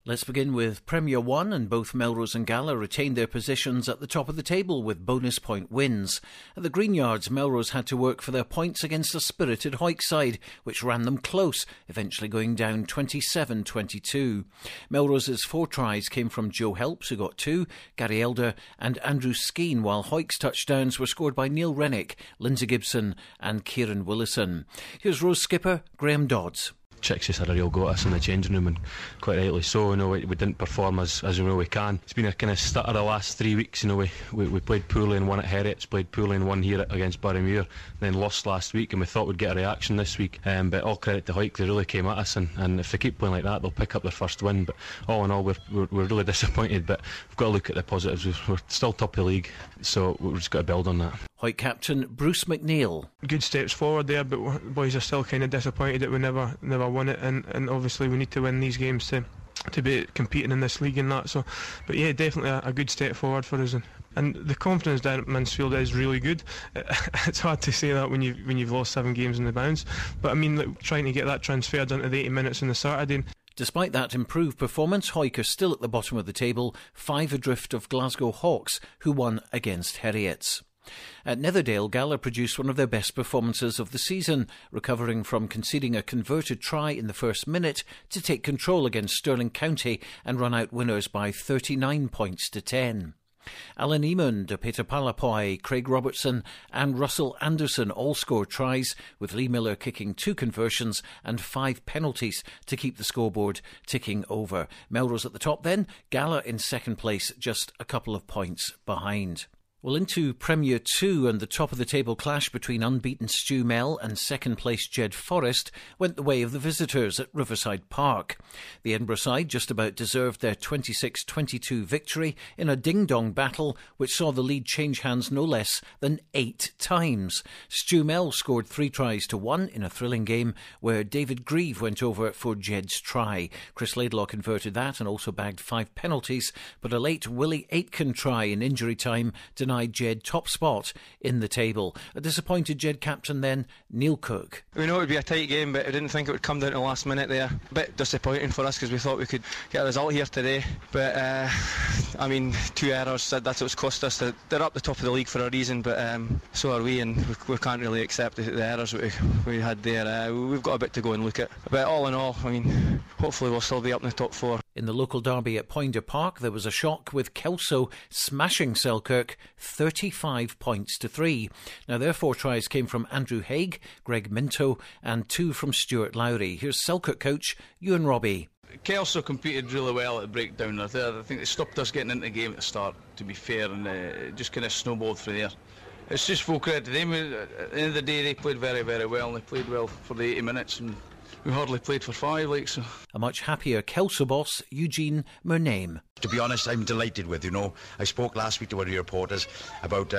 Let's begin with Premier 1, and both Melrose and Gala retained their positions at the top of the table with bonus point wins. At the Greenyards, Melrose had to work for their points against a spirited Hawick side, which ran them close, eventually going down 27-22. Melrose's 4 tries came from Joe Helps, who got 2, Gary Elder and Andrew Skeen, while Hawick's touchdowns were scored by Neil Rennick, Lindsay Gibson and Kieran Willison. Here's Rose skipper Graham Dodds. Chicks just had a real go at us in the changing room, and quite rightly so. We didn't perform as we know we can. It's been a kind of stutter the last 3 weeks. We played poorly and won at Heriots, played poorly and won here against Boroughmuir, then lost last week, and we thought we'd get a reaction this week. But all credit to Hawick, they really came at us, and if they keep playing like that, they'll pick up their first win. But all in all, we're really disappointed. But we've got to look at the positives. We're still top of the league, so we've just got to build on that. Hawick captain Bruce McNeil. Good steps forward there, but boys are still kind of disappointed that we never won it, and obviously we need to win these games to be competing in this league and that. So, but yeah, definitely a good step forward for us, and the confidence down at Mansfield is really good. It's hard to say that when you've lost 7 games in the bounce, but I mean, trying to get that transferred into the 80 minutes on the Saturday. Despite that improved performance, Hawick are still at the bottom of the table, 5 adrift of Glasgow Hawks, who won against Heriots. At Netherdale, Gala produced one of their best performances of the season, recovering from conceding a converted try in the first minute to take control against Stirling County and run out winners by 39 points to 10. Alan Emond, Peter Palapoi, Craig Robertson and Russell Anderson all scored tries, with Lee Miller kicking 2 conversions and 5 penalties to keep the scoreboard ticking over. Melrose at the top then, Gala in second place, just a couple of points behind. Well, into Premier 2, and the top-of-the-table clash between unbeaten Stu Mel and second-place Jed Forest went the way of the visitors at Riverside Park. The Edinburgh side just about deserved their 26-22 victory in a ding-dong battle which saw the lead change hands no less than 8 times. Stu Mel scored 3 tries to 1 in a thrilling game where David Grieve went over for Jed's try. Chris Laidlaw converted that and also bagged 5 penalties, but a late Willie Aitken try in injury time denied Jed top spot in the table. A disappointed Jed captain then, Neil Cook. We know it would be a tight game, but I didn't think it would come down to the last minute there. A bit disappointing for us because we thought we could get a result here today, but I mean, 2 errors, that's what's cost us. They're up the top of the league for a reason, but so are we, and we can't really accept the errors we had there. We've got a bit to go and look at, but all in all, I mean, hopefully we'll still be up in the top 4. In the local derby at Poynter Park, there was a shock with Kelso smashing Selkirk 35 points to 3. Now, their 4 tries came from Andrew Haig, Greg Minto and 2 from Stuart Lowry. Here's Selkirk coach Ewan Robbie. Kelso competed really well at the breakdown there. I think they stopped us getting into the game at the start, to be fair, and it just kind of snowballed from there. It's just full credit to them. At the end of the day, they played very, very well, and they played well for the 80 minutes, and we hardly played for 5, so. A much happier Kelso boss, Eugene Murnane. To be honest, I'm delighted with, I spoke last week to one of your reporters about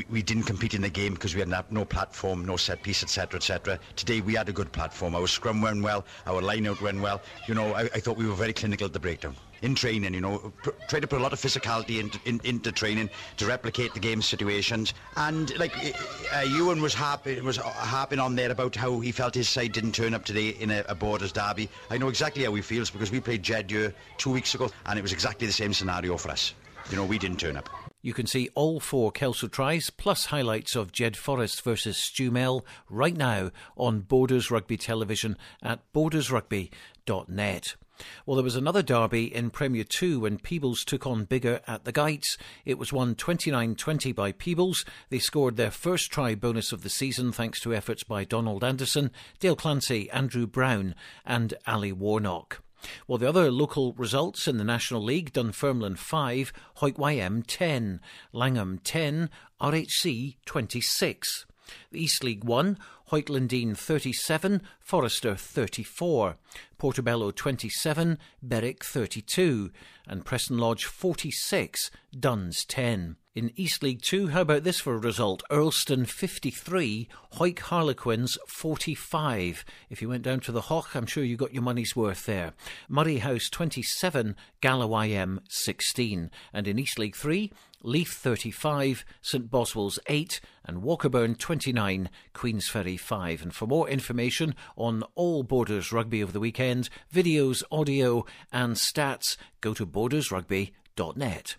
we didn't compete in the game because we had no platform, no set piece, etc, etc. Today we had a good platform. Our scrum went well, our line out went well. I thought we were very clinical at the breakdown. In training, try to put a lot of physicality into training to replicate the game situations. And like Ewan was harping on there about how he felt his side didn't turn up today in a Borders derby. I know exactly how he feels because we played Jed here 2 weeks ago, and it was exactly the same scenario for us. We didn't turn up. You can see all 4 Kelso tries plus highlights of Jed Forest versus Stu Mel right now on Borders Rugby television at bordersrugby.net. Well, there was another derby in Premier 2 when Peebles took on Biggar at the Guides. It was won 29-20 by Peebles. They scored their first try bonus of the season thanks to efforts by Donald Anderson, Dale Clancy, Andrew Brown and Ali Warnock. Well, the other local results in the National League: Dunfermline 5, Hawick YM 10, Langham 10, RHC 26. The East League 1, Hawick Lindeen 37, Forrester 34, Portobello 27, Berwick 32, and Preston Lodge 46, Duns 10. In East League 2, how about this for a result? Earlston 53, Hawick Harlequins 45. If you went down to the Hoch, I'm sure you got your money's worth there. Murray House 27, Gala YM 16. And in East League 3, Leith 35, St Boswell's 8 and Walkerburn 29, Queensferry 5. And for more information on all Borders Rugby over the weekend, videos, audio and stats, go to bordersrugby.net.